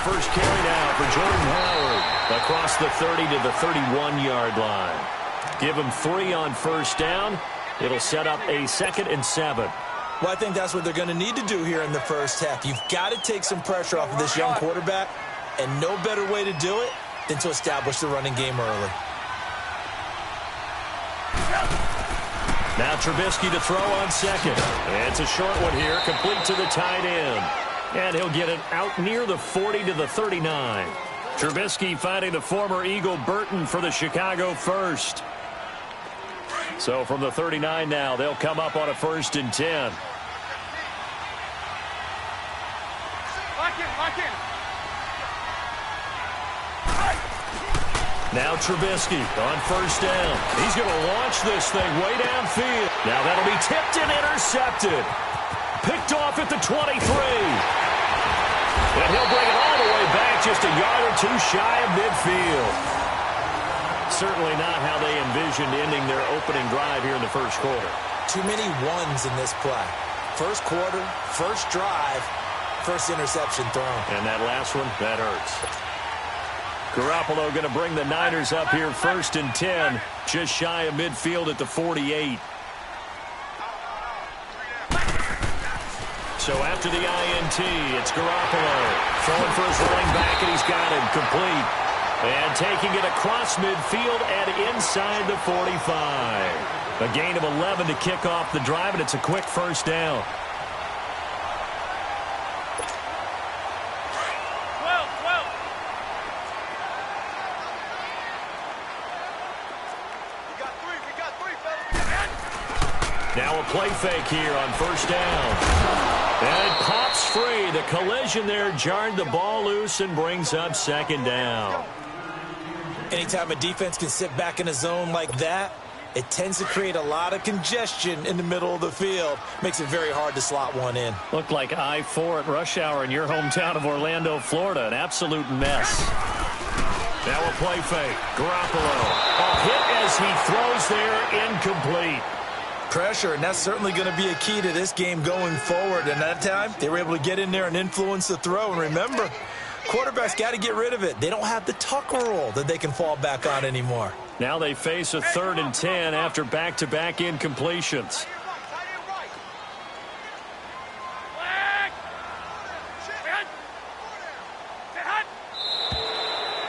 first carry now for Jordan Howard across the 30 to the 31-yard line. Give him 3 on first down. It'll set up a 2nd and 7. Well, I think that's what they're going to need to do here in the first half. You've got to take some pressure off of this young quarterback, and no better way to do it than to establish the running game early. Now Trubisky to throw on second. It's a short one here, complete to the tight end. And he'll get it out near the 40 to the 39. Trubisky finding the former Eagle Burton for the Chicago first. So from the 39 now, they'll come up on a 1st and 10. Now Trubisky on first down. He's going to launch this thing way downfield. Now that'll be tipped and intercepted. Picked off at the 23. And he'll bring it all the way back just a yard or 2 shy of midfield. Certainly not how they envisioned ending their opening drive here in the first quarter. Too many ones in this play. First quarter, first drive, first interception thrown. And that last one, that hurts. Garoppolo going to bring the Niners up here 1st and 10, just shy of midfield at the 48. So after the INT, it's Garoppolo throwing for his running back, and he's got him complete. And taking it across midfield and inside the 45. A gain of 11 to kick off the drive, and it's a quick first down. Now a play fake here on first down. And it pops free. The collision there jarred the ball loose and brings up 2nd down. Anytime a defense can sit back in a zone like that, it tends to create a lot of congestion in the middle of the field. Makes it very hard to slot one in. Looked like I-4 at rush hour in your hometown of Orlando, Florida. An absolute mess. Now a play fake. Garoppolo. A hit as he throws there, incomplete. Pressure, and that's certainly going to be a key to this game going forward. And that time, they were able to get in there and influence the throw. And remember, quarterbacks got to get rid of it. They don't have the Tucker rule that they can fall back on anymore. Now they face a 3rd and 10 after back-to-back incompletions.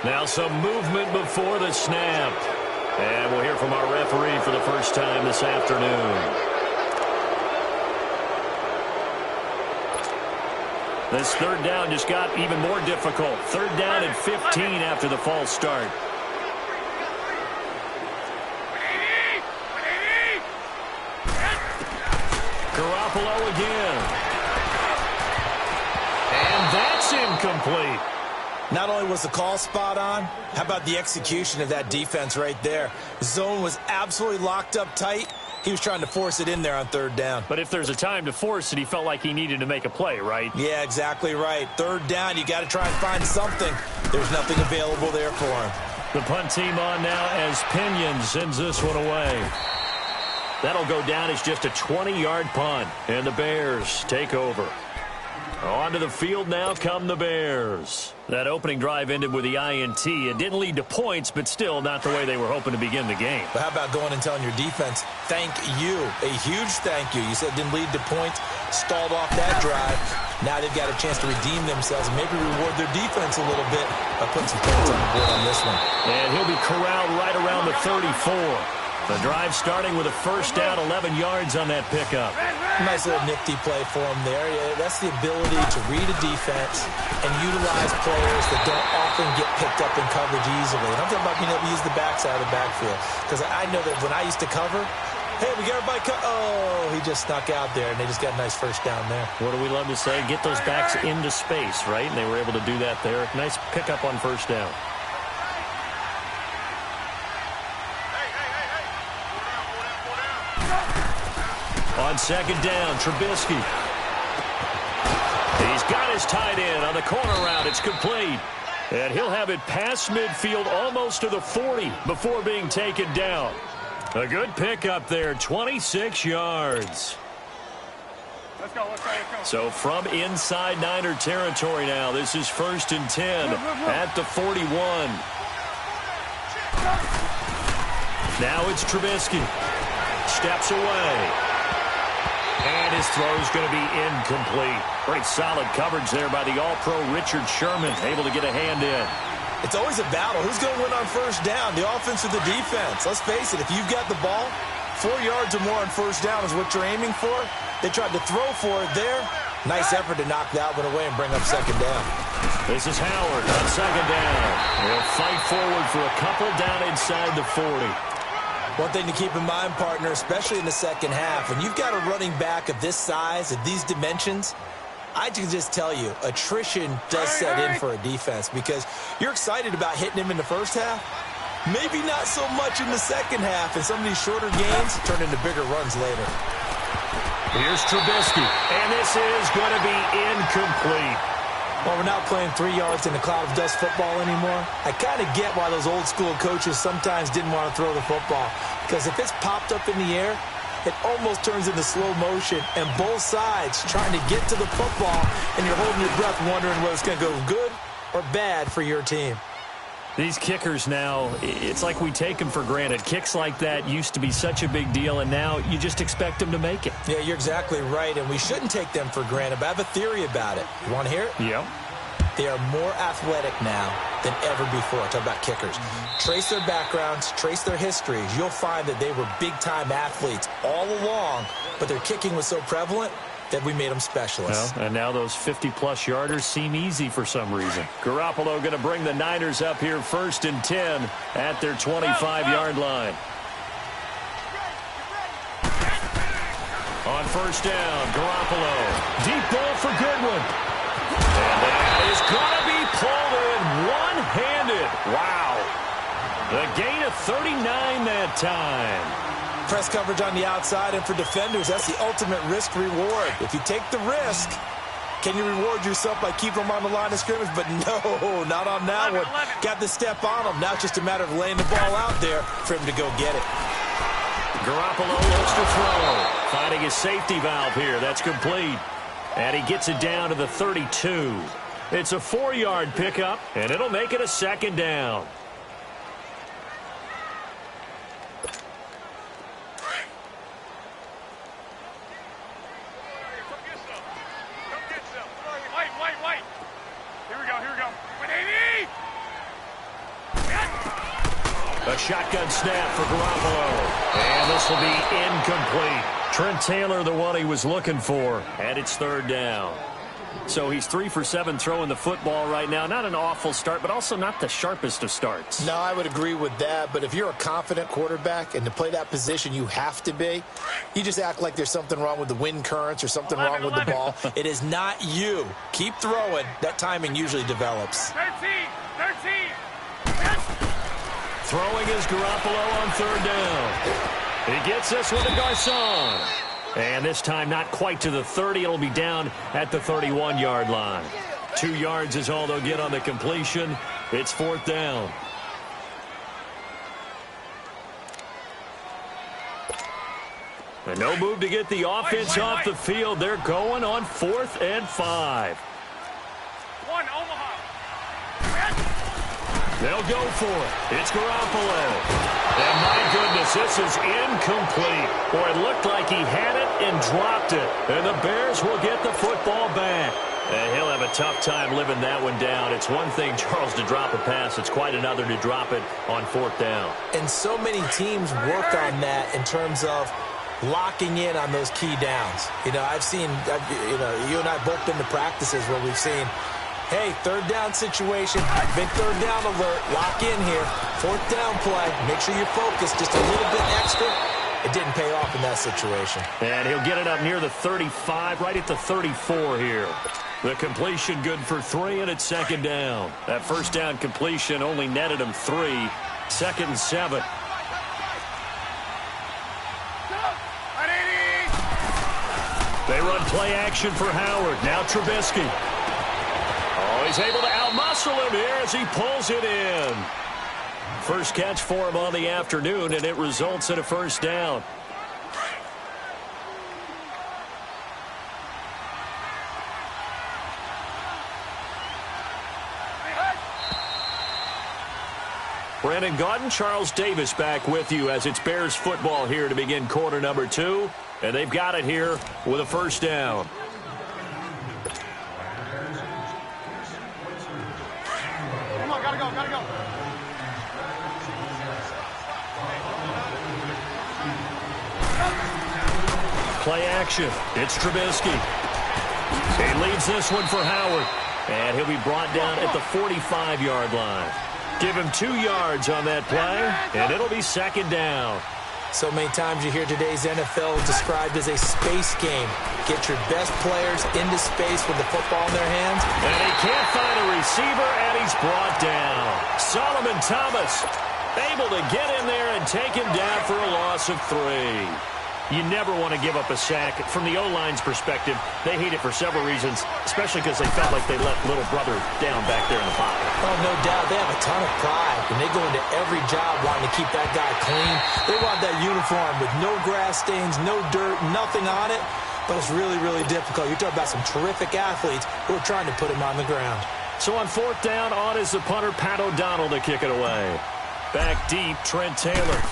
Now some movement before the snap. And we'll hear from our referee for the first time this afternoon. This 3rd down just got even more difficult. 3rd down and 15 after the false start. Garoppolo again. And that's incomplete. Not only was the call spot on, how about the execution of that defense right there? The zone was absolutely locked up tight. He was trying to force it in there on 3rd down. But if there's a time to force it, he felt like he needed to make a play, right? Yeah, exactly right. 3rd down, you got to try and find something. There's nothing available there for him. The punt team on now as Pinion sends this one away. That'll go down as just a 20-yard punt, and the Bears take over. Onto the field now come the Bears. That opening drive ended with the INT. It didn't lead to points, but still not the way they were hoping to begin the game. But how about going and telling your defense, thank you, a huge thank you. You said it didn't lead to points, stalled off that drive. Now they've got a chance to redeem themselves and maybe reward their defense a little bit by putting some points on the board on this one. And he'll be corralled right around the 34. The drive starting with a first down, 11 yards on that pickup. Nice little nifty play for him there. Yeah, that's the ability to read a defense and utilize players that don't often get picked up in coverage easily. And I'm talking about being able to use the backside of the backfield. Because I know that when I used to cover, hey, we got everybody oh, he just snuck out there, and they just got a nice first down there. What do we love to say? Get those backs into space, right? And they were able to do that there. Nice pickup on first down. On 2nd down, Trubisky. He's got his tight end on the corner route. It's complete. And he'll have it past midfield almost to the 40 before being taken down. A good pickup there, 26 yards. So from inside Niner territory now, this is 1st and 10 at the 41. Now it's Trubisky. Steps away. And his throw is going to be incomplete. Great solid coverage there by the All-Pro Richard Sherman, able to get a hand in. It's always a battle. Who's going to win on first down, the offense or the defense? Let's face it, if you've got the ball, 4 yards or more on first down is what you're aiming for. They tried to throw for it there. Nice effort to knock that one away and bring up second down. This is Howard on second down. He'll fight forward for a couple down inside the 40. One thing to keep in mind, partner, especially in the second half, when you've got a running back of this size, of these dimensions, I can just tell you, attrition does set in for a defense because you're excited about hitting him in the first half. Maybe not so much in the second half, and some of these shorter gains turn into bigger runs later. Here's Trubisky, and this is going to be incomplete. Well, we're not playing 3 yards in a cloud of dust football anymore. I kind of get why those old school coaches sometimes didn't want to throw the football, because if it's popped up in the air, it almost turns into slow motion, and both sides trying to get to the football, and you're holding your breath wondering whether it's going to go good or bad for your team. These kickers now, it's like we take them for granted. Kicks like that used to be such a big deal, and now you just expect them to make it. Yeah, you're exactly right, and we shouldn't take them for granted, but I have a theory about it. You want to hear it? Yep. They are more athletic now than ever before. Talk about kickers. Trace their backgrounds, trace their histories. You'll find that they were big-time athletes all along, but their kicking was so prevalent that we made them specialists. Well, and now those 50-plus yarders seem easy for some reason. Garoppolo going to bring the Niners up here 1st and 10 at their 25-yard line. On first down, Garoppolo. Deep ball for Goodwin. And that is going to be pulled in one-handed. Wow. The gain of 39 that time. Press coverage on the outside, and for defenders, that's the ultimate risk-reward. If you take the risk, can you reward yourself by keeping them on the line of scrimmage? But no, not on that one. Got the step on them. Now it's just a matter of laying the ball out there for him to go get it. Garoppolo looks to throw. Finding his safety valve here. That's complete. And he gets it down to the 32. It's a 4-yard pickup, and it'll make it a second down. A shotgun snap for Garoppolo. And this will be incomplete. Trent Taylor, the one he was looking for. And it's 3rd down. So he's 3 for 7 throwing the football right now. Not an awful start, but also not the sharpest of starts. No, I would agree with that. But if you're a confident quarterback and to play that position you have to be, you just act like there's something wrong with the wind currents or something wrong with the ball. It is not you. Keep throwing. That timing usually develops. 13. Throwing is Garoppolo on 3rd down. He gets this one to Garcon. And this time not quite to the 30. It'll be down at the 31-yard line. 2 yards is all they'll get on the completion. It's 4th down. And no move to get the offense off the field. They're going on 4th and 5. One, Omaha. They'll go for it. It's Garoppolo. And my goodness, this is incomplete. Boy, it looked like he had it and dropped it. And the Bears will get the football back. And he'll have a tough time living that one down. It's one thing, Charles, to drop a pass. It's quite another to drop it on 4th down. And so many teams work on that in terms of locking in on those key downs. You know, you and I both been to practices where we've seen, hey, 3rd down situation, big 3rd down alert, lock in here, 4th down play, make sure you're focused just a little bit extra. It didn't pay off in that situation. And he'll get it up near the 35, right at the 34 here. The completion good for 3, and it's 2nd down. That first down completion only netted him 3. 2nd and 7. They run play action for Howard. Now Trubisky. Oh, he's able to outmuscle him here as he pulls it in. First catch for him on the afternoon, and it results in a 1st down. Brandon Gaudin, Charles Davis back with you as it's Bears football here to begin quarter number 2. And they've got it here with a first down. Come on, gotta go, gotta go. Play action. It's Trubisky. He leaves this one for Howard. And he'll be brought down at the 45-yard line. Give him 2 yards on that play, and it'll be second down. So many times you hear today's NFL described as a space game. Get your best players into space with the football in their hands. And he can't find a receiver, and he's brought down. Solomon Thomas able to get in there and take him down for a loss of 3. You never want to give up a sack. From the O-line's perspective, they hate it for several reasons, especially because they felt like they let little brother down back there in the pocket. Oh, no doubt. They have a ton of pride, and they go into every job wanting to keep that guy clean. They want that uniform with no grass stains, no dirt, nothing on it, but it's really, really difficult. You're talking about some terrific athletes who are trying to put him on the ground. So on fourth down, on is the punter, Pat O'Donnell, to kick it away. Back deep, Trent Taylor.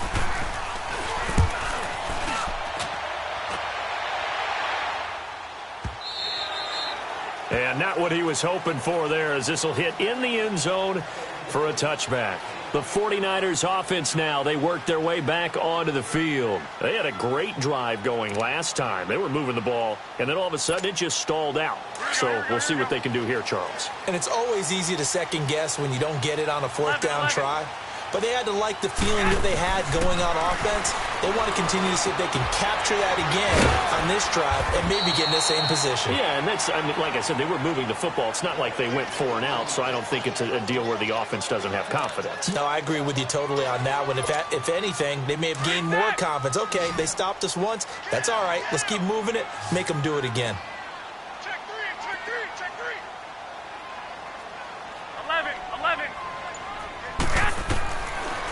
And not what he was hoping for there, as this will hit in the end zone for a touchback. The 49ers offense now, they worked their way back onto the field. They had a great drive going last time. They were moving the ball, and then all of a sudden it just stalled out. So we'll see what they can do here, Charles. And it's always easy to second guess when you don't get it on a fourth down try. But they had to like the feeling that they had going on offense. They want to continue to see if they can capture that again on this drive and maybe get in the same position. Yeah, and that's, I mean, like I said, they were moving the football. It's not like they went 4 and out, so I don't think it's a deal where the offense doesn't have confidence. No, I agree with you totally on that one. If anything, they may have gained more confidence. Okay, they stopped us once. That's all right. Let's keep moving it. Make them do it again. Check three. 11.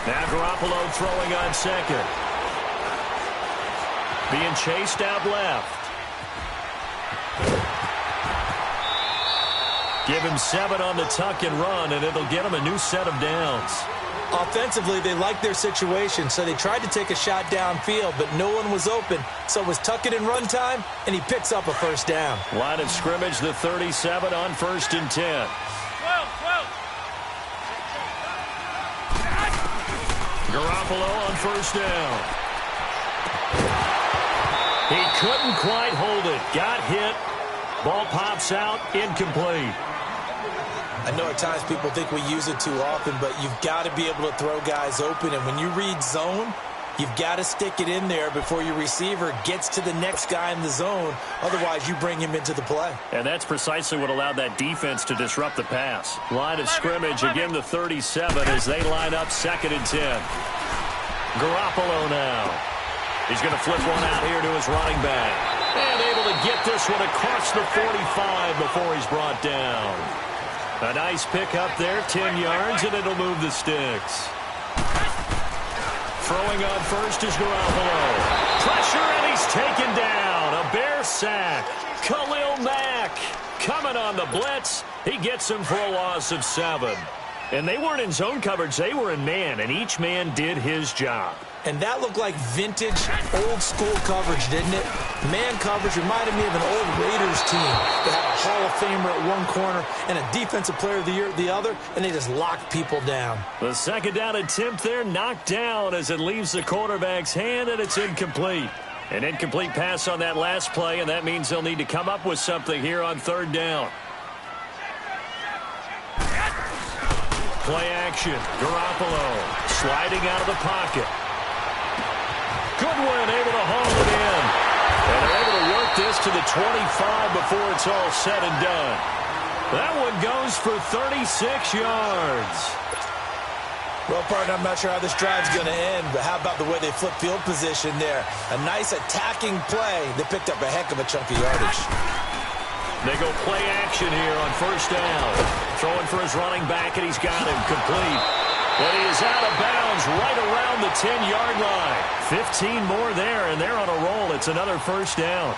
Now Garoppolo throwing on second. Being chased out left. Give him 7 on the tuck and run, and it'll get him a new set of downs. Offensively, they liked their situation, so they tried to take a shot downfield, but no one was open. So it was tuck it and run time, and he picks up a first down. Line of scrimmage, the 37 on 1st and 10. 12. Garoppolo on first down. He couldn't quite hold it. Got hit. Ball pops out. Incomplete. I know at times people think we use it too often, but you've got to be able to throw guys open. And when you read zone, you've got to stick it in there before your receiver gets to the next guy in the zone. Otherwise, you bring him into the play. And that's precisely what allowed that defense to disrupt the pass. Line of scrimmage, again the 37 as they line up 2nd and 10. Garoppolo now. He's going to flip one out here to his running back. And able to get this one across the 45 before he's brought down. A nice pick up there, 10 yards, and it'll move the sticks. Throwing on first is Garoppolo. Pressure, and he's taken down. A Bear sack. Khalil Mack coming on the blitz. He gets him for a loss of 7. And they weren't in zone coverage. They were in man, and each man did his job. And that looked like vintage, old-school coverage, didn't it? Man coverage reminded me of an old Raiders team. They had a Hall of Famer at one corner and a Defensive Player of the Year at the other, and they just locked people down. The second down attempt there knocked down as it leaves the quarterback's hand, and it's incomplete. An incomplete pass on that last play, and that means they'll need to come up with something here on 3rd down. Play action. Garoppolo sliding out of the pocket. Goodwin able to haul it in. And they're able to work this to the 25 before it's all said and done. That one goes for 36 yards. Well, partner, I'm not sure how this drive's going to end, but how about the way they flip field position there? A nice attacking play. They picked up a heck of a chunk of yardage. They go play action here on 1st down. Throwing for his running back, and he's got him complete. But he is out of bounds right around the 10-yard line. 15 more there, and they're on a roll. It's another 1st down.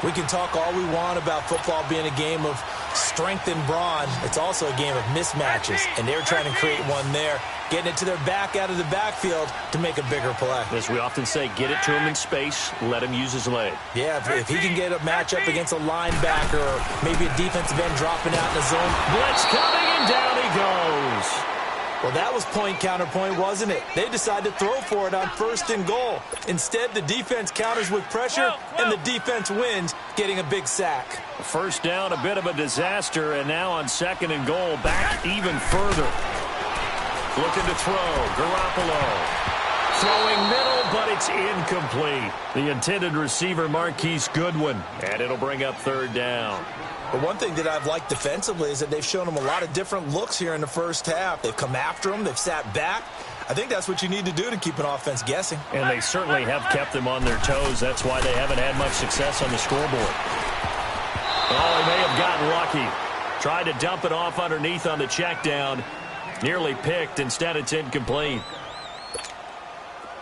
We can talk all we want about football being a game of strength and brawn. It's also a game of mismatches, and they're trying to create one there, getting it to their back out of the backfield to make a bigger play. As we often say, get it to him in space, let him use his leg. Yeah, if he can get a matchup against a linebacker or maybe a defensive end dropping out in the zone. Blitz coming, and down he goes. Well, that was point counterpoint, wasn't it? They decided to throw for it on 1st and goal. Instead, the defense counters with pressure, and the defense wins, getting a big sack. First down, a bit of a disaster, and now on 2nd and goal, back even further. Looking to throw, Garoppolo. Throwing middle, but it's incomplete. The intended receiver, Marquise Goodwin, and it'll bring up 3rd down. But one thing that I've liked defensively is that they've shown them a lot of different looks here in the first half. They've come after them. They've sat back. I think that's what you need to do to keep an offense guessing. And they certainly have kept them on their toes. That's why they haven't had much success on the scoreboard. Oh, he may have gotten lucky. Tried to dump it off underneath on the check down. Nearly picked. Instead, it's incomplete.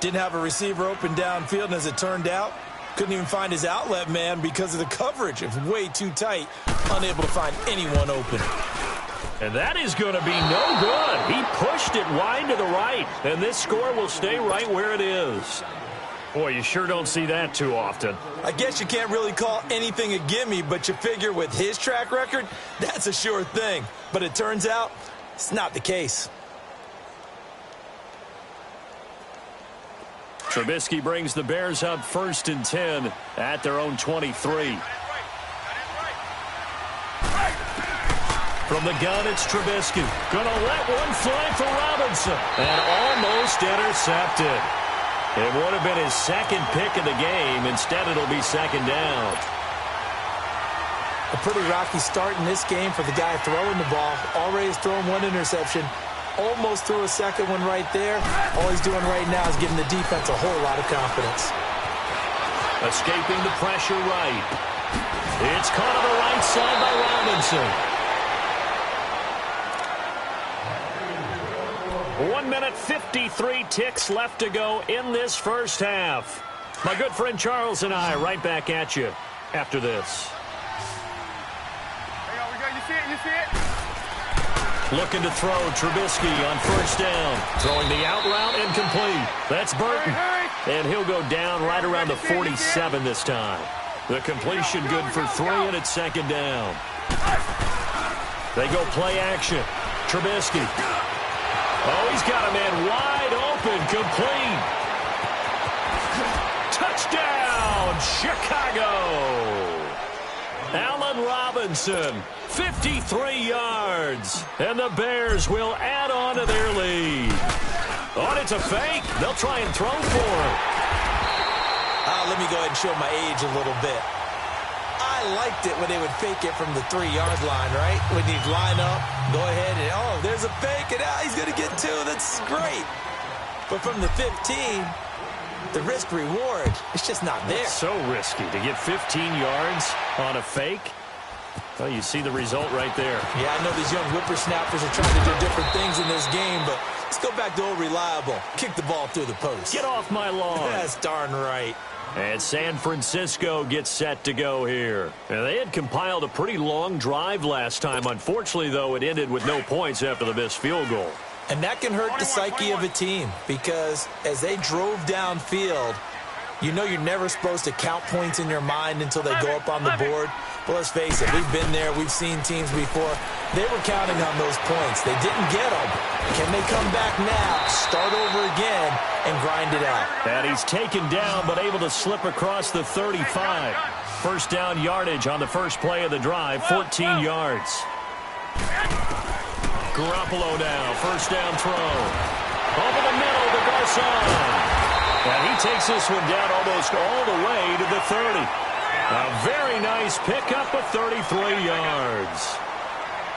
Didn't have a receiver open downfield, and as it turned out, couldn't even find his outlet man because of the coverage. It was way too tight. Unable to find anyone open. And that is going to be no good. He pushed it wide to the right, and this score will stay right where it is. Boy, you sure don't see that too often. I guess you can't really call anything a gimme, but you figure with his track record, that's a sure thing. But it turns out, it's not the case. Trubisky brings the Bears up 1st and 10 at their own 23. From the gun, it's Trubisky. Gonna let one fly for Robinson. And almost intercepted. It would have been his 2nd pick of the game. Instead, it'll be 2nd down. A pretty rocky start in this game for the guy throwing the ball. Already has thrown 1 interception. Almost threw a 2nd one right there. All he's doing right now is giving the defense a whole lot of confidence. Escaping the pressure right. It's caught on the right side by Robinson. 1 minute, 53 ticks left to go in this first half. My good friend Charles and I right back at you after this. Hang on, we got, you see it, you see it? Looking to throw, Trubisky on 1st down. Throwing the out route, incomplete. That's Burton. And he'll go down right around the 47 this time. The completion good for 3, and it's 2nd down. They go play action. Trubisky. Oh, he's got a man wide open, complete. Touchdown, Chicago. Allen Robinson, 53 yards. And the Bears will add on to their lead. Oh, and it's a fake. They'll try and throw for it. Let me go ahead and show my age a little bit. I liked it when they would fake it from the 3-yard line, right? When you'd line up, go ahead and, oh, there's a fake, and he's going to get 2. That's great. But from the 15, the risk-reward, it's just not there. It's so risky to get 15 yards on a fake. Well, you see the result right there. Yeah, I know these young whippersnappers are trying to do different things in this game, but let's go back to old reliable. Kick the ball through the post. Get off my lawn. That's darn right. And San Francisco gets set to go here. And they had compiled a pretty long drive last time. Unfortunately, though, it ended with no points after the missed field goal. And that can hurt the psyche of a team because as they drove downfield, you know you're never supposed to count points in your mind until they go up on the board. But let's face it, we've been there. We've seen teams before. They were counting on those points. They didn't get them. Can they come back now, start over again, and grind it out? And he's taken down but able to slip across the 35. First down yardage on the first play of the drive, 14 yards. Garoppolo now, first down throw. Over the middle to Garcon. And he takes this one down almost all the way to the 30. A very nice pickup of 33 yards.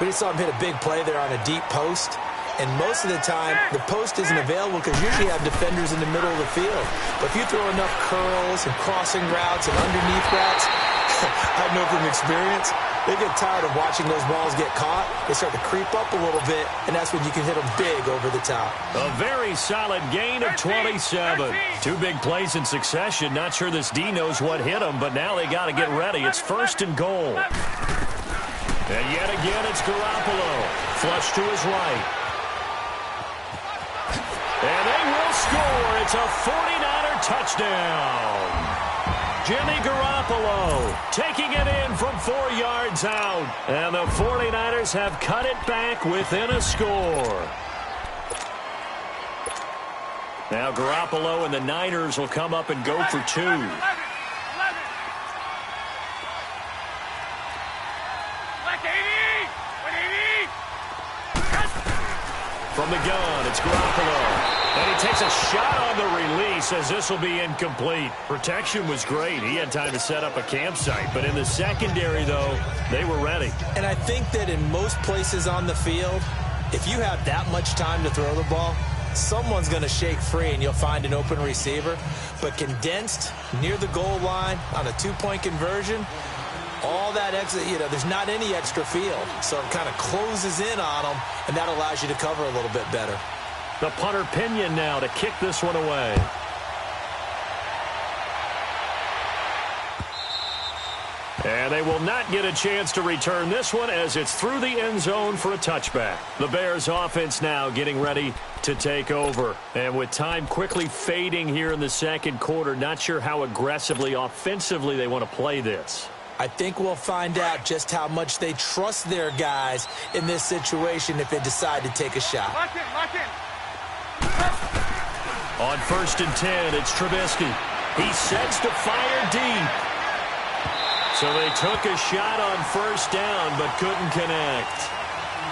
We just saw him hit a big play there on a deep post. And most of the time, the post isn't available because you usually have defenders in the middle of the field. But if you throw enough curls and crossing routes and underneath routes, I know from experience, they get tired of watching those balls get caught. They start to creep up a little bit, and that's when you can hit them big over the top. A very solid gain of 27. 2 big plays in succession. Not sure this D knows what hit them, but now they got to get ready. It's 1st and goal. And yet again, it's Garoppolo. Flush to his right. And they will score. It's a 49er touchdown. Jimmy Garoppolo taking it in from 4 yards out. And the 49ers have cut it back within a score. Now Garoppolo and the Niners will come up and go for 2. 11. From the gun, it's Garoppolo. And he takes a shot on the release as this will be incomplete. Protection was great. He had time to set up a campsite. But in the secondary, though, they were ready. And I think that in most places on the field, if you have that much time to throw the ball, someone's going to shake free and you'll find an open receiver. But condensed near the goal line on a 2-point conversion, all that extra, there's not any extra field. So it kind of closes in on them, and that allows you to cover a little bit better. The punter Pinion now to kick this one away. And they will not get a chance to return this one as it's through the end zone for a touchback. The Bears offense now getting ready to take over. And with time quickly fading here in the second quarter, not sure how aggressively offensively they want to play this. I think we'll find out just how much they trust their guys in this situation if they decide to take a shot. Lock in. On 1st and 10, it's Trubisky. He sets to fire deep. So they took a shot on 1st down but couldn't connect.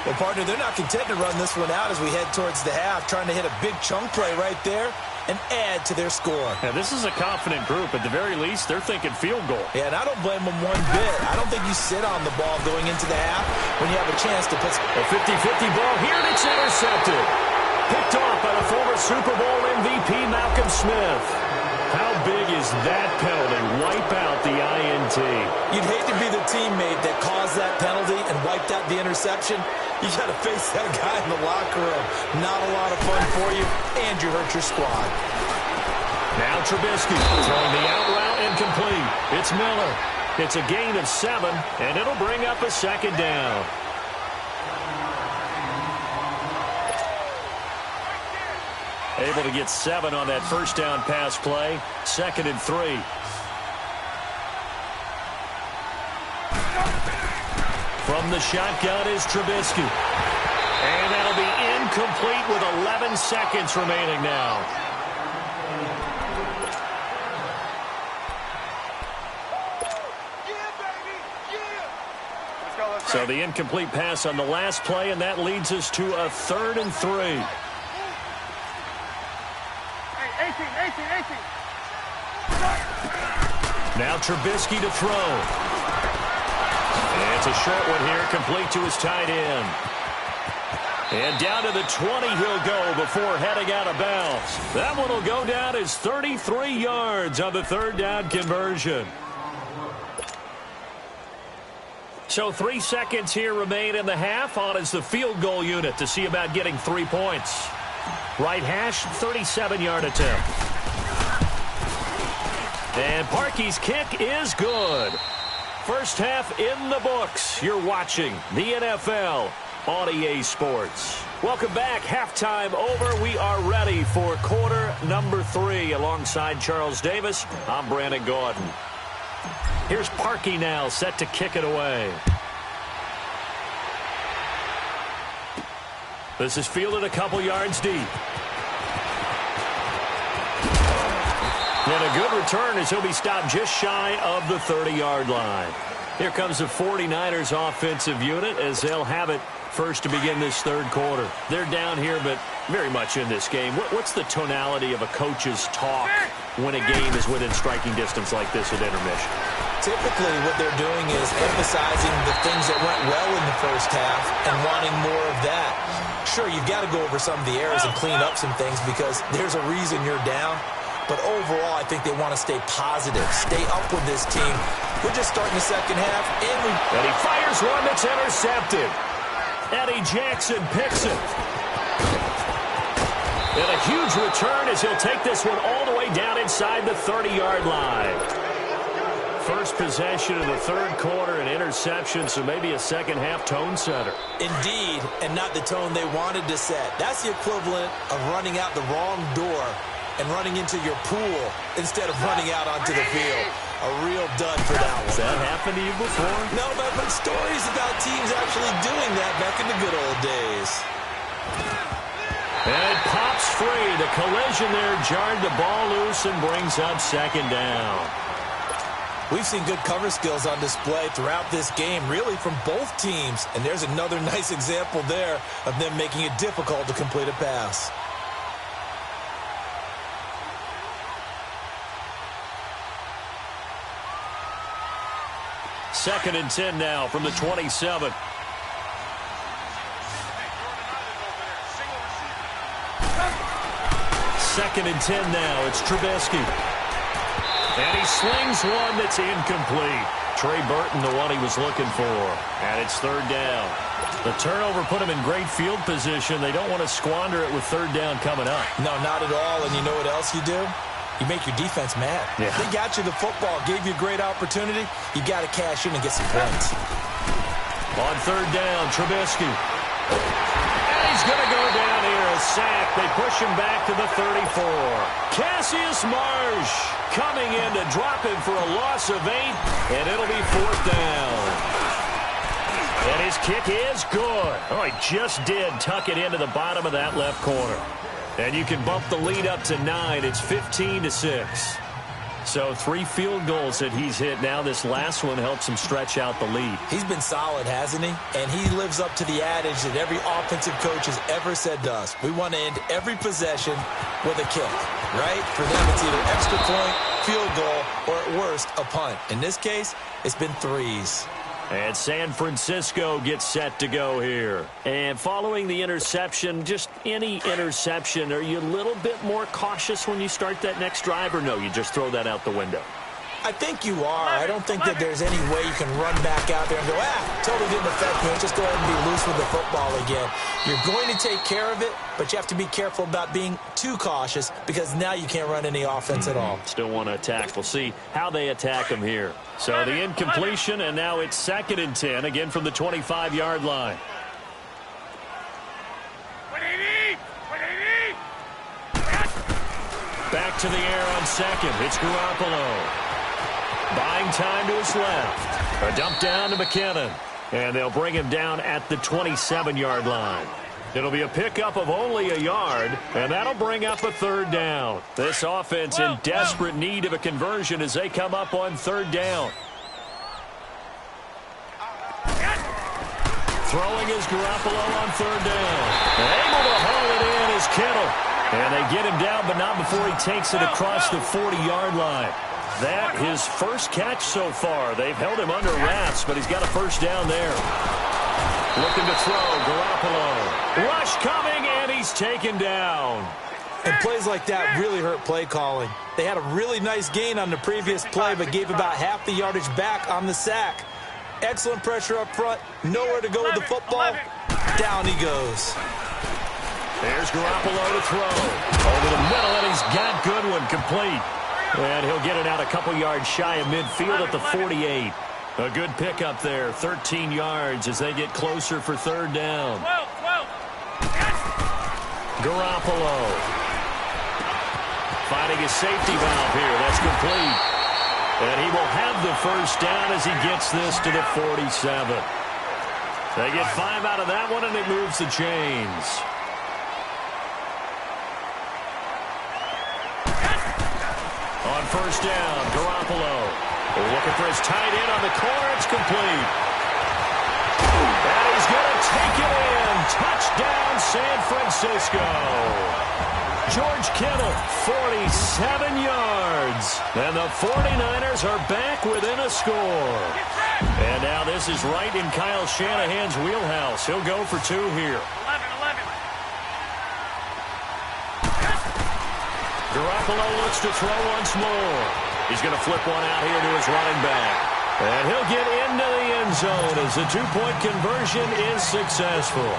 Well, partner, they're not content to run this one out as we head towards the half, trying to hit a big chunk play right there and add to their score. Now, this is a confident group. At the very least, they're thinking field goal. Yeah, and I don't blame them one bit. I don't think you sit on the ball going into the half when you have a chance to put... A 50-50 ball here, and it's intercepted. Picked off by the former Super Bowl MVP Malcolm Smith. How big is that penalty? Wipe out the INT. You'd hate to be the teammate that caused that penalty and wiped out the interception. You got to face that guy in the locker room. Not a lot of fun for you, and you hurt your squad. Now Trubisky throwing the out route incomplete. It's Miller. It's a gain of 7, and it'll bring up a 2nd down. Able to get 7 on that 1st down pass play. 2nd and 3. From the shotgun is Trubisky. And that'll be incomplete with 11 seconds remaining now. So the incomplete pass on the last play, and that leads us to a 3rd and 3. 18. Now Trubisky to throw. And it's a short one here, complete to his tight end. And down to the 20 he'll go before heading out of bounds. That one will go down as 33 yards on the 3rd down conversion. So 3 seconds here remain in the half. On is the field goal unit to see about getting 3 points. Right hash, 37-yard attempt. And Parkey's kick is good. First half in the books. You're watching the NFL on EA Sports. Welcome back. Halftime over. We are ready for quarter number 3. Alongside Charles Davis, I'm Brandon Gordon. Here's Parkey now, set to kick it away. This is fielded a couple yards deep. And a good return as he'll be stopped just shy of the 30-yard line. Here comes the 49ers offensive unit as they'll have it first to begin this 3rd quarter. They're down here, but very much in this game. What's the tonality of a coach's talk when a game is within striking distance like this at intermission? Typically, what they're doing is emphasizing the things that went well in the first half and wanting more of that. Sure, you've got to go over some of the errors and clean up some things because there's a reason you're down. But overall, I think they want to stay positive, stay up with this team. We're just starting the second half. And he fires one that's intercepted. Eddie Jackson picks it. And a huge return as he'll take this one all the way down inside the 30-yard line. first possession of the third quarter, an interception, so maybe a second-half tone setter. Indeed, and not the tone they wanted to set. That's the equivalent of running out the wrong door and running into your pool instead of running out onto the field. A real dud for that one. Has that happened to you before? No, but I've heard stories about teams actually doing that back in the good old days. And it pops free. The collision there jarred the ball loose and brings up second down. We've seen good cover skills on display throughout this game, really from both teams. And there's another nice example there of them making it difficult to complete a pass. Second and 10 now from the 27. Second and 10 now. It's Trubisky. And he slings one that's incomplete. Trey Burton, the one he was looking for. And it's third down. The turnover put him in great field position. They don't want to squander it with third down coming up. No, not at all. And you know what else you do? You make your defense mad. Yeah. They got you the football, gave you a great opportunity. You got to cash in and get some points. On third down, Trubisky. And he's going to go down here, a sack. They push him back to the 34. Cassius Marsh coming in to drop him for a loss of 8, and it'll be fourth down. And his kick is good. Oh, he just did tuck it into the bottom of that left corner. And you can bump the lead up to 9. It's 15-6. So 3 field goals that he's hit now. This last one helps him stretch out the lead. He's been solid, hasn't he? And he lives up to the adage that every offensive coach has ever said to us. We want to end every possession with a kick, right? For them, it's either extra point, field goal, or at worst, a punt. In this case, it's been 3s. And San Francisco gets set to go here. And following the interception, just any interception, are you a little bit more cautious when you start that next drive, or no, you just throw that out the window? I think you are. I don't think that there's any way you can run back out there and go, totally didn't affect me. Just go ahead and be loose with the football again. You're going to take care of it, but you have to be careful about being too cautious because now you can't run any offense at all. Still want to attack. We'll see how they attack him here. So the incompletion, and now it's second and 10, again from the 25-yard line. Back to the air on second. It's Garoppolo. Buying time to his left. A dump down to McKinnon. And they'll bring him down at the 27-yard line. It'll be a pickup of only a yard, and that'll bring up a third down. This offense in desperate need of a conversion as they come up on third down. Throwing is Garoppolo on third down. Able to haul it in is Kittle. And they get him down, but not before he takes it across the 40-yard line. That his first catch so far. They've held him under wraps, but he's got a first down there. Looking to throw, Garoppolo. Rush coming, and he's taken down. And plays like that really hurt play calling. They had a really nice gain on the previous play, but gave about half the yardage back on the sack. Excellent pressure up front. Nowhere to go with the football. Down he goes. There's Garoppolo to throw. Over the middle, and he's got Goodwin complete. And he'll get it out a couple yards shy of midfield at the 48. A good pickup there, 13 yards as they get closer for third down. 12. Garoppolo finding a safety valve here. That's complete. And he will have the first down as he gets this to the 47. They get 5 out of that one, and it moves the chains. On first down, Garoppolo looking for his tight end on the corner. It's complete. And he's going to take it in. Touchdown, San Francisco. George Kittle, 47 yards. And the 49ers are back within a score. And now this is right in Kyle Shanahan's wheelhouse. He'll go for 2 here. 11. Garoppolo looks to throw once more. He's going to flip one out here to his running back. And he'll get into the end zone as the 2-point conversion is successful.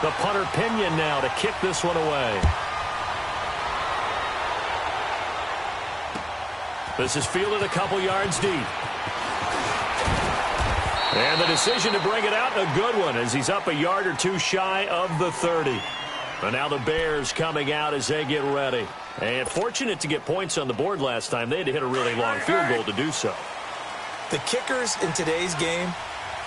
The punter Pinion now to kick this one away. This is fielded a couple yards deep. And the decision to bring it out, a good one, as he's up a yard or two shy of the 30. And now the Bears coming out as they get ready. And fortunate to get points on the board last time. They had to hit a really long field goal to do so. The kickers in today's game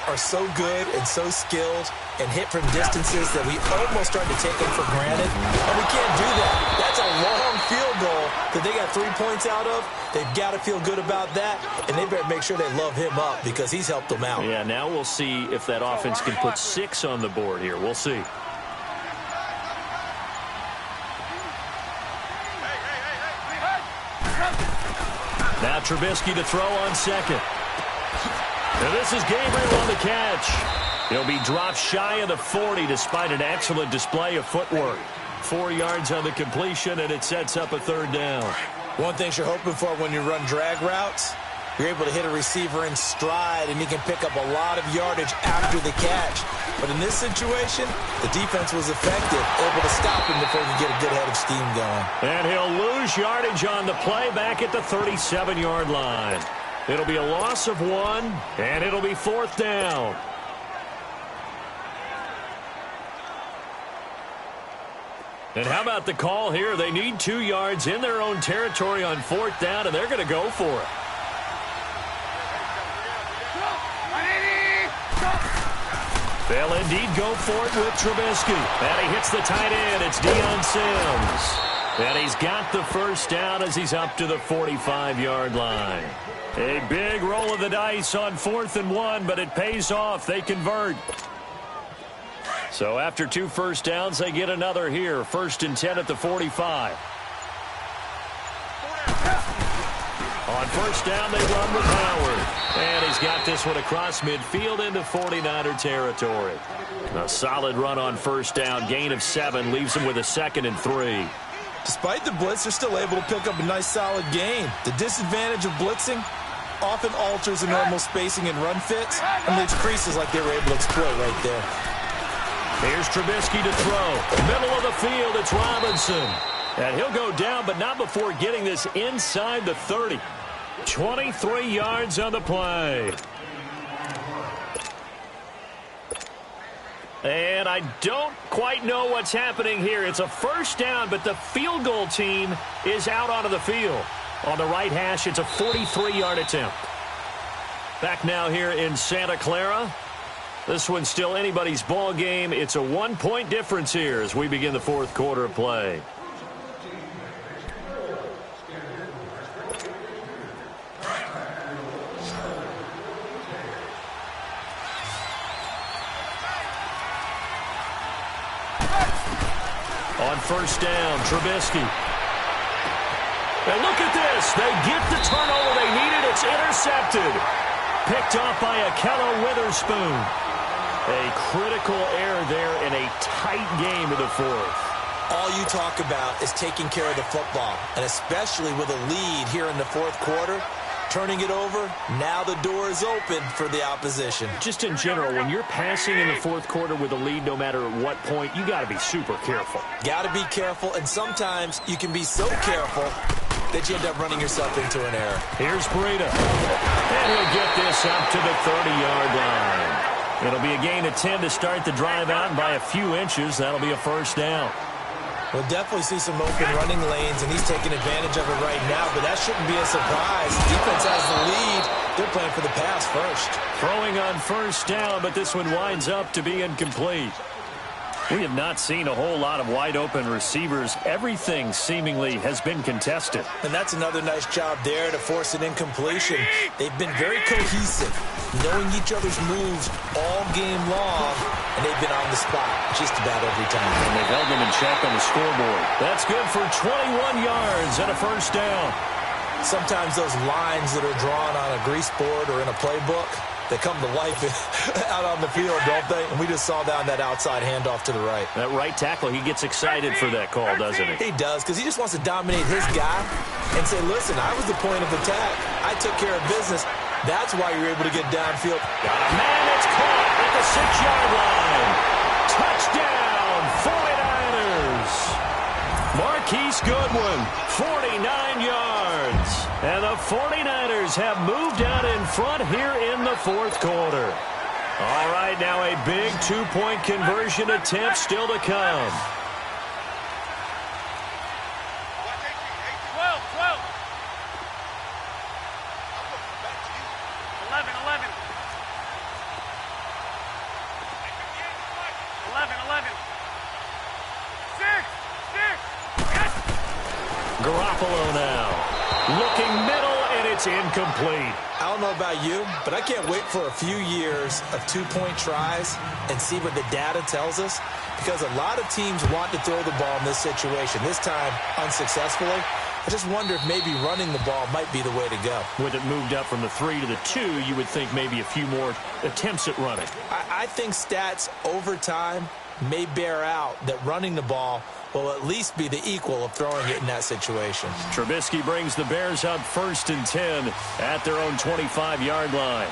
are so good and so skilled and hit from distances that we almost start to take them for granted. And we can't do that. That's a long field goal that they got 3 points out of. They've got to feel good about that, and they better make sure they love him up because he's helped them out. Yeah, now we'll see if that offense can put 6 on the board here. We'll see. Now Trubisky to throw on second. And this is Gabriel on the catch. He'll be dropped shy of the 40 despite an excellent display of footwork. 4 yards on the completion, and it sets up a third down. One thing you're hoping for when you run drag routes, you're able to hit a receiver in stride, and he can pick up a lot of yardage after the catch. But in this situation, the defense was effective, able to stop him before he could get a good head of steam going. And he'll lose yardage on the play back at the 37-yard line. It'll be a loss of 1, and it'll be 4th down. And how about the call here? They need 2 yards in their own territory on 4th down, and they're going to go for it. They'll indeed go for it with Trubisky. And he hits the tight end. It's Deion Sims. And he's got the first down as he's up to the 45-yard line. A big roll of the dice on 4th and 1, but it pays off. They convert. So after 2 first downs, they get another here. 1st and 10 at the 45. On 1st down, they run with Howard. And he's got this one across midfield into 49er territory. A solid run on 1st down. Gain of 7 leaves them with a 2nd and 3. Despite the blitz, they're still able to pick up a nice solid gain. The disadvantage of blitzing often alters the normal spacing and run fits and leaves creases like they were able to exploit right there. Here's Trubisky to throw. Middle of the field, it's Robinson. And he'll go down, but not before getting this inside the 30. 23 yards on the play. And I don't quite know what's happening here. It's a 1st down, but the field goal team is out onto the field. On the right hash, it's a 43-yard attempt. Back now here in Santa Clara. This one's still anybody's ball game. It's a 1-point difference here as we begin the 4th quarter of play. On 1st down, Trubisky. And look at this. They get the turnover they needed. It's intercepted. Picked off by Akello Witherspoon. A critical error there in a tight game of the 4th. All you talk about is taking care of the football, and especially with a lead here in the 4th quarter. Turning it over, now the door is open for the opposition. Just in general, when you're passing in the 4th quarter with a lead, no matter what point, you got to be super careful. Got to be careful, and sometimes you can be so careful that you end up running yourself into an error. Here's Breida. And he'll get this up to the 30-yard line. It'll be a gain of 10 to start the drive out, and by a few inches, that'll be a 1st down. We'll definitely see some open running lanes, and he's taking advantage of it right now, but that shouldn't be a surprise. Defense has the lead. They're playing for the pass first. Throwing on 1st down, but this one winds up to be incomplete. We have not seen a whole lot of wide-open receivers. Everything seemingly has been contested. And that's another nice job there to force an incompletion. They've been very cohesive, knowing each other's moves all game long, and they've been on the spot just about every time. And they've held them in check on the scoreboard. That's good for 21 yards and a 1st down. Sometimes those lines that are drawn on a grease board or in a playbook, they come to life out on the field, don't they? And we just saw down that outside handoff to the right. That right tackle, he gets excited for that call, doesn't he? He does, because he just wants to dominate his guy and say, listen, I was the point of attack. I took care of business. That's why you're able to get downfield. Got a man that's caught at the 6-yard line. Touchdown, 49ers. Marquise Goodwin, 49 yards. And the 49ers have moved out in front here in the fourth quarter. All right, now a big two-point conversion attempt still to come. 11. 6. Yes. Garoppolo now. Looking middle, and it's incomplete. I don't know about you, but I can't wait for a few years of two-point tries and see what the data tells us, because a lot of teams want to throw the ball in this situation. This time, unsuccessfully. I just wonder if maybe running the ball might be the way to go. With it moved up from the 3 to the 2, you would think maybe a few more attempts at running. I think stats over time may bear out that running the ball will at least be the equal of throwing it in that situation. Trubisky brings the Bears up 1st and 10 at their own 25-yard line.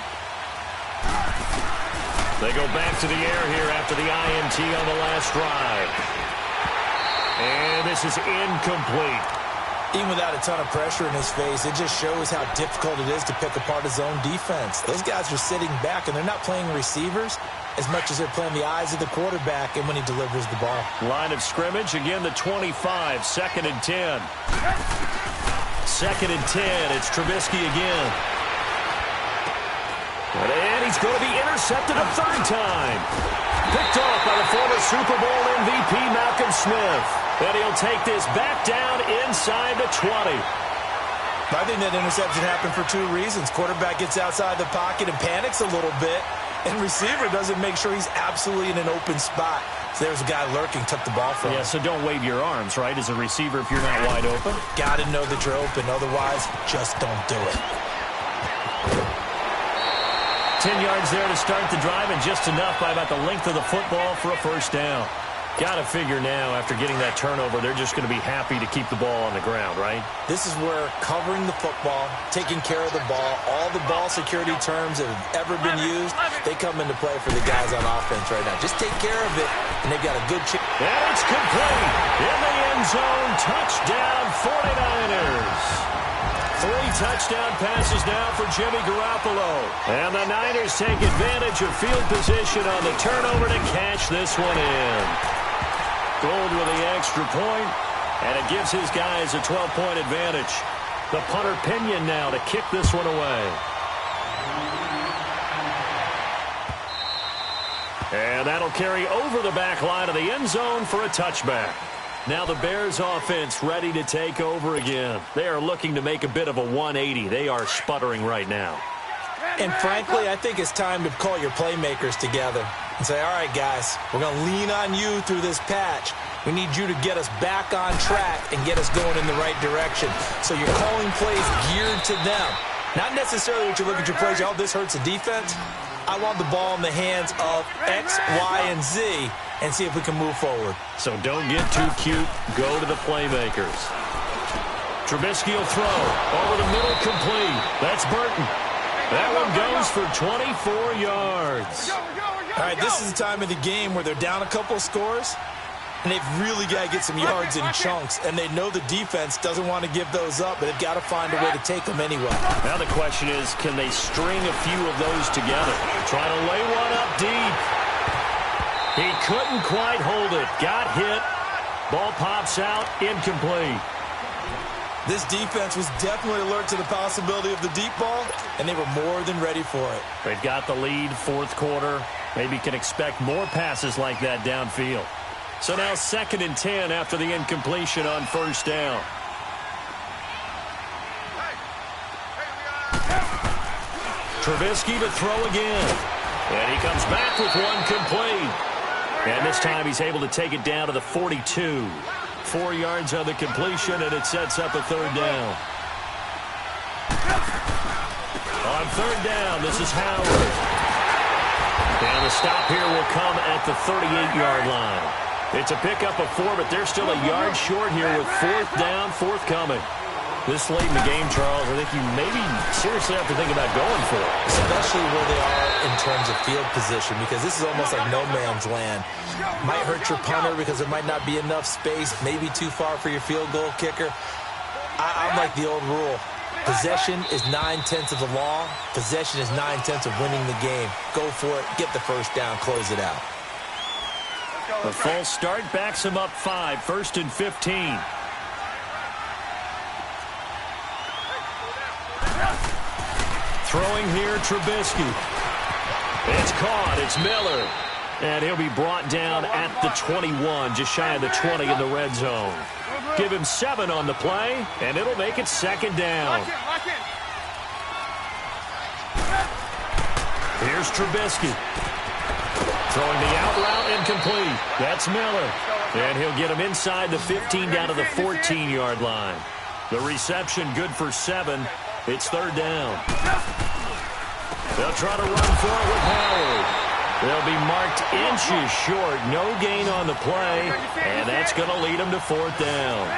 They go back to the air here after the INT on the last drive. And this is incomplete. Even without a ton of pressure in his face, it just shows how difficult it is to pick apart his own defense. Those guys are sitting back, and they're not playing receivers as much as they're playing the eyes of the quarterback and when he delivers the ball. Line of scrimmage, again the 25, 2nd and 10. 2nd and 10, it's Trubisky again. And he's going to be intercepted a 3rd time. Picked off by the former Super Bowl MVP Malcolm Smith. And he'll take this back down inside the 20. I think that interception happened for 2 reasons. Quarterback gets outside the pocket and panics a little bit, and receiver doesn't make sure he's absolutely in an open spot. So there's a guy lurking, took the ball from him. Yeah, so don't wave your arms, right, as a receiver if you're not wide open? Got to know that you're open. Otherwise, just don't do it. 10 yards there to start the drive, and just enough by about the length of the football for a 1st down. Got to figure now, after getting that turnover, they're just going to be happy to keep the ball on the ground, right? This is where covering the football, taking care of the ball, all the ball security terms that have ever been used, they come into play for the guys on offense right now. Just take care of it, and they've got a good chance. And it's complete. In the end zone, touchdown 49ers. 3 touchdown passes now for Jimmy Garoppolo. And the Niners take advantage of field position on the turnover to catch this one in. Gold with the extra point, and it gives his guys a 12-point advantage. The punter Pinion now to kick this one away. And that'll carry over the back line of the end zone for a touchback. Now the Bears offense ready to take over again. They are looking to make a bit of a 180. They are sputtering right now. And frankly, I think it's time to call your playmakers together and say, all right, guys, we're going to lean on you through this patch. We need you to get us back on track and get us going in the right direction. So you're calling plays geared to them. Not necessarily that you look at your plays, oh, this hurts the defense. I want the ball in the hands of X, Y, and Z and see if we can move forward. So don't get too cute. Go to the playmakers. Trubisky will throw. Over the middle, complete. That's Burton. That one goes for 24 yards. All right, this is the time of the game where they're down a couple of scores, and they've really got to get some yards in chunks, and they know the defense doesn't want to give those up, but they've got to find a way to take them anyway. Now the question is, can they string a few of those together? Trying to lay one up deep. He couldn't quite hold it. Got hit. Ball pops out. Incomplete. This defense was definitely alert to the possibility of the deep ball, and they were more than ready for it. They've got the lead, 4th quarter. Maybe can expect more passes like that downfield. So now 2nd and 10 after the incompletion on 1st down. Trubisky to throw again. And he comes back with one complete. And this time he's able to take it down to the 42. 4 yards on the completion, and it sets up a 3rd down. On 3rd down, this is Howard. And the stop here will come at the 38-yard line. It's a pickup of 4, but they're still a yard short here with 4th down, forthcoming. This late in the game, Charles, I think you maybe seriously have to think about going for it. Especially where they are in terms of field position, because this is almost like no man's land. Might hurt your punter because there might not be enough space, maybe too far for your field goal kicker. I'm like the old rule. Possession is 9/10 of the law. Possession is 9/10 of winning the game. Go for it. Get the first down. Close it out. The false start backs him up 5. 1st and 15. Throwing here, Trubisky. It's caught. It's Miller. And he'll be brought down at the 21, just shy of the 20 in the red zone. Give him 7 on the play, and it'll make it 2nd down. Here's Trubisky. Throwing the out route incomplete. That's Miller. And he'll get him inside the 15 down to the 14-yard line. The reception good for 7. It's 3rd down. They'll try to run for it with Howard. They'll be marked inches short. No gain on the play, and that's going to lead them to 4th down.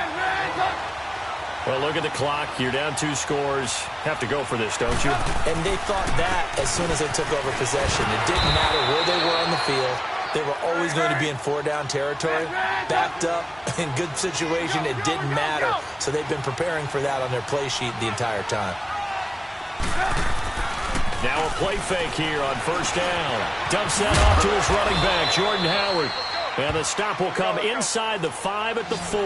Well, look at the clock. You're down 2 scores. Have to go for this, don't you? And they thought that as soon as they took over possession. It didn't matter where they were on the field. They were always going to be in 4-down territory. Backed up, in good situation, it didn't matter. So they've been preparing for that on their play sheet the entire time. Now a play fake here on 1st down. Dumps that off to his running back, Jordan Howard. And the stop will come inside the 5 at the 4.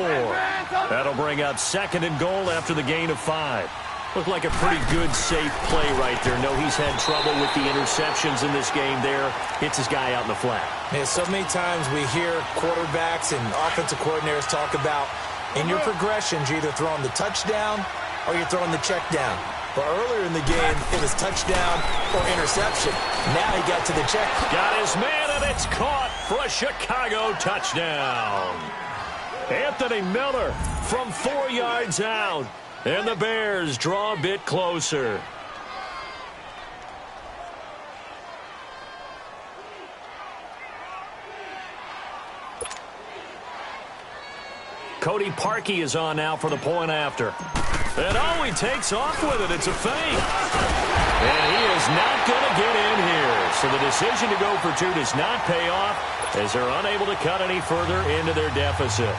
That'll bring up 2nd and goal after the gain of 5. Looked like a pretty good, safe play right there. No, he's had trouble with the interceptions in this game there. Hits his guy out in the flat. Yeah, so many times we hear quarterbacks and offensive coordinators talk about in your progressions, you're either throwing the touchdown or you're throwing the check down. But earlier in the game, it was touchdown or interception. Now he got to the check. Got his man, and it's caught for a Chicago touchdown. Anthony Miller from 4 yards out. And the Bears draw a bit closer. Cody Parkey is on now for the point after. And he takes off with it. It's a fake. And he is not going to get in here. So the decision to go for 2 does not pay off as they're unable to cut any further into their deficit.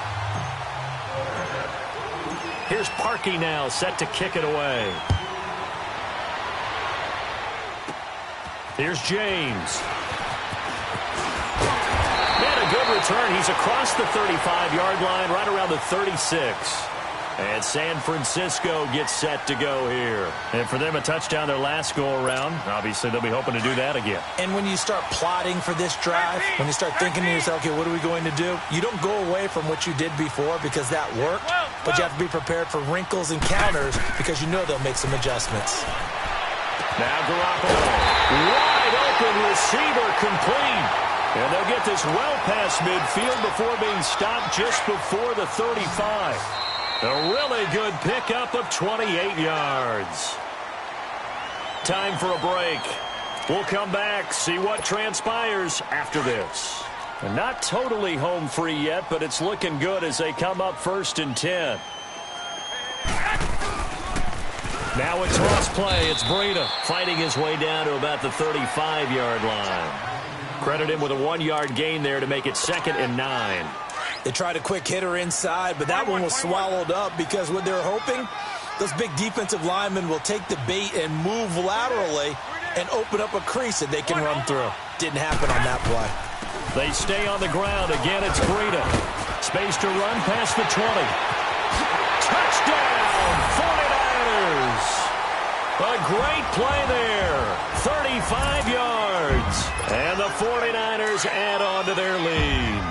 Here's Parkey now, set to kick it away. Here's James. And a good return. He's across the 35-yard line, right around the 36. And San Francisco gets set to go here. And for them, a touchdown their last go-around. Obviously, they'll be hoping to do that again. And when you start plotting for this drive, when you start thinking to yourself, okay, what are we going to do? You don't go away from what you did before because that worked, but you have to be prepared for wrinkles and counters because you know they'll make some adjustments. Now Garoppolo. Wide open receiver complete. And they'll get this well past midfield before being stopped just before the 35. A really good pickup of 28 yards. Time for a break. We'll come back, see what transpires after this. And not totally home free yet, but it's looking good as they come up 1st and 10. Now a toss play. It's Breida fighting his way down to about the 35-yard line. Credit him with a 1-yard gain there to make it 2nd and 9. They tried a quick hitter inside, but that one was swallowed up because what they're hoping, those big defensive linemen will take the bait and move laterally and open up a crease that they can run through. Didn't happen on that play. They stay on the ground. Again, it's Breida. Space to run past the 20. Touchdown, 49ers. A great play there. 35 yards. And the 49ers add on to their lead.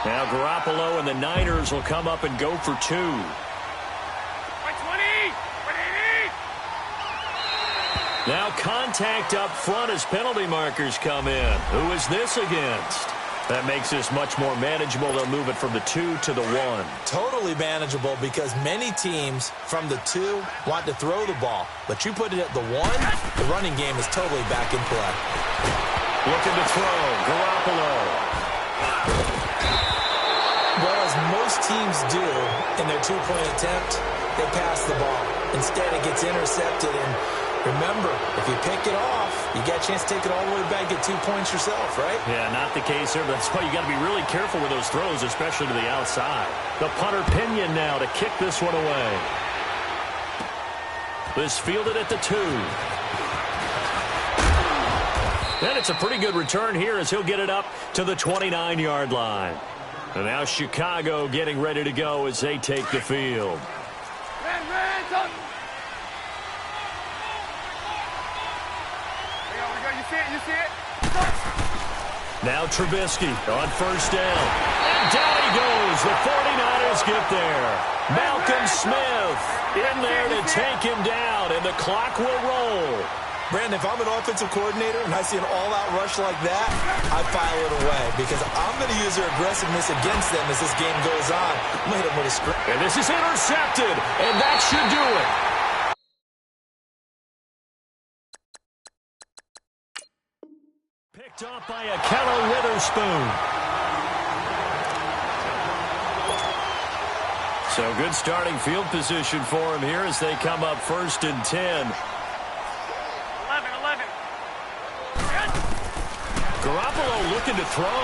Now Garoppolo and the Niners will come up and go for 2. Now contact up front as penalty markers come in. Who is this against? That makes this much more manageable. They'll move it from the 2 to the 1. Totally manageable because many teams from the 2 want to throw the ball. But you put it at the 1, the running game is totally back in play. Looking to throw. Garoppolo. Well, as most teams do in their 2-point attempt, they pass the ball. Instead, it gets intercepted. And remember, if you pick it off, you got a chance to take it all the way back, get 2 points yourself, right? Yeah, not the case there. That's why you got to be really careful with those throws, especially to the outside. The punter Pinion now to kick this one away. is fielded at the 2. And it's a pretty good return here as he'll get it up to the 29-yard line. And now Chicago getting ready to go as they take the field. You see it? Now Trubisky on first down. And down he goes. The 49ers get there. Malcolm Smith in there to take him down, and the clock will roll. Brandon, if I'm an offensive coordinator and I see an all-out rush like that, I file it away because I'm going to use their aggressiveness against them as this game goes on. I'm going to hit them with a screen. And this is intercepted, and that should do it. Picked off by Akello Witherspoon. So good starting field position for him here as they come up 1st and 10. 11. Garoppolo looking to throw.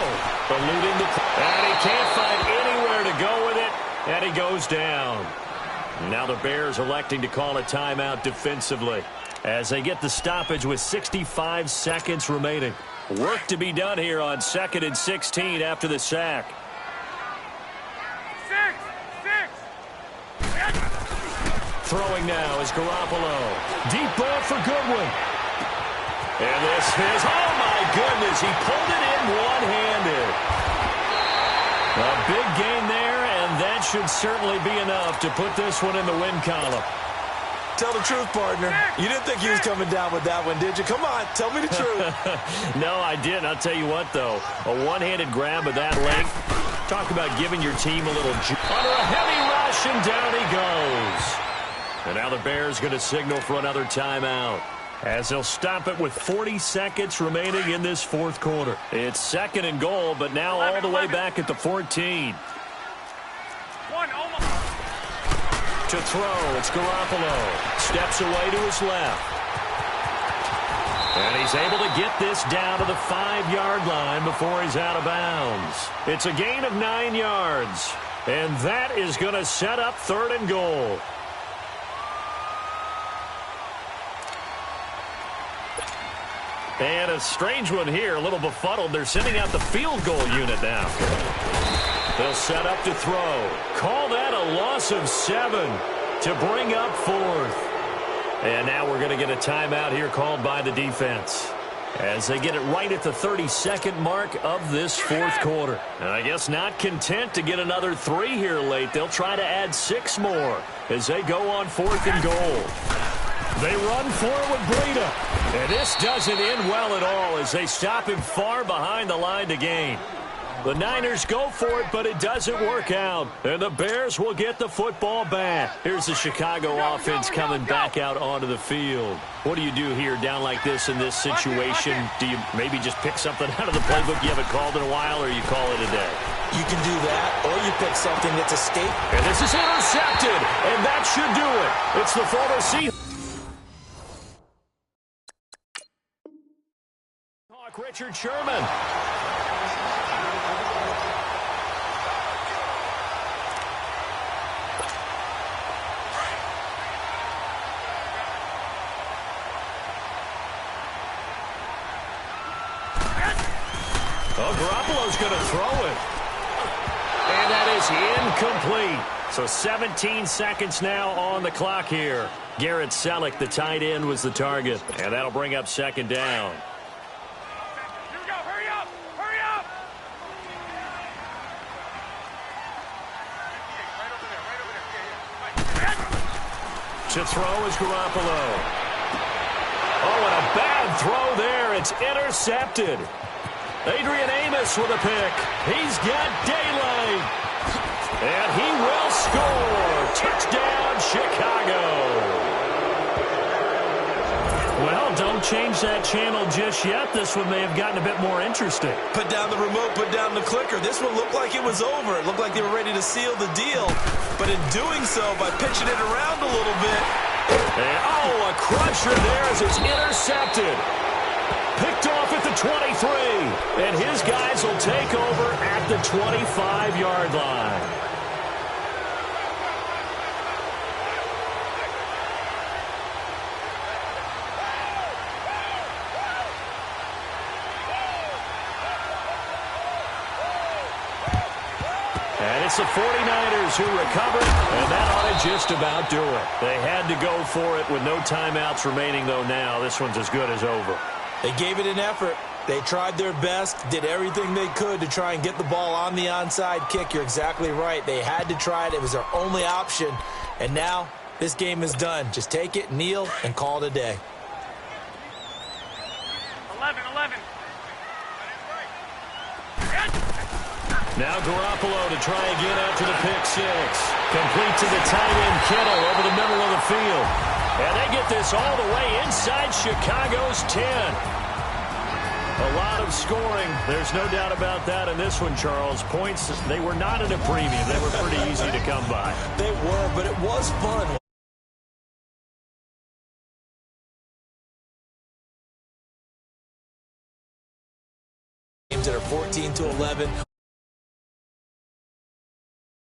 Eluding the... And he can't find anywhere to go with it. And he goes down. Now the Bears electing to call a timeout defensively as they get the stoppage with 65 seconds remaining. Work to be done here on 2nd and 16 after the sack. 6. Throwing now is Garoppolo. Deep ball for Goodwin. And this is, oh my goodness, he pulled it in one-handed. A big gain there, and that should certainly be enough to put this one in the win column. Tell the truth, partner. You didn't think he was coming down with that one, did you? Come on, tell me the truth. No, I didn't. I'll tell you what, though. A one-handed grab of that length. Talk about giving your team a little under a heavy rush, and down he goes. And now the Bears going to signal for another timeout as they'll stop it with 40 seconds remaining in this 4th quarter. It's 2nd and goal, but now all the way back at the 14. To throw, it's Garoppolo. Steps away to his left. And he's able to get this down to the 5-yard line before he's out of bounds. It's a gain of 9 yards. And that is going to set up 3rd and goal. And a strange one here, a little befuddled. They're sending out the field goal unit now. They'll set up to throw. Call that a loss of 7 to bring up 4th. And now we're going to get a timeout here called by the defense as they get it right at the 32nd mark of this 4th quarter. And I guess not content to get another 3 here late. They'll try to add 6 more as they go on 4th and goal. They run for it with Breida. And this doesn't end well at all as they stop him far behind the line to gain. The Niners go for it, but it doesn't work out. And the Bears will get the football back. Here's the Chicago offense coming back out onto the field. What do you do here down like this in this situation? Do you maybe just pick something out of the playbook you haven't called in a while, or you call it a day? You can do that, or you pick something that's escape. And this is intercepted, and that should do it. It's the former Seahawks. Richard Sherman. Oh, Garoppolo's going to throw it. And that is incomplete. So 17 seconds now on the clock here. Garrett Selleck, the tight end, was the target. And that'll bring up 2nd down. To throw is Garoppolo. Oh, and a bad throw there. It's intercepted. Adrian Amos with a pick. He's got daylight. And he will score. Touchdown, Chicago. Well, don't change that channel just yet. This one may have gotten a bit more interesting. Put down the remote, put down the clicker. This one looked like it was over. It looked like they were ready to seal the deal. But in doing so, by pitching it around a little bit. And, oh, a crusher there as it's intercepted. Picked off at the 23. And his guys will take over at the 25-yard line. And it's the 49ers who recover, and that ought to just about do it. They had to go for it with no timeouts remaining, though now. This one's as good as over. They gave it an effort. They tried their best, did everything they could to try and get the ball on the onside kick. You're exactly right. They had to try it. It was their only option. And now this game is done. Just take it, kneel, and call it a day. 11. Now Garoppolo to try again after the pick six. Complete to the tight end Kittle over the middle of the field. And they get this all the way inside Chicago's 10. A lot of scoring. There's no doubt about that in this one, Charles. Points, they were not at a premium. They were pretty easy to come by. They were, but it was fun. Games that are 14-11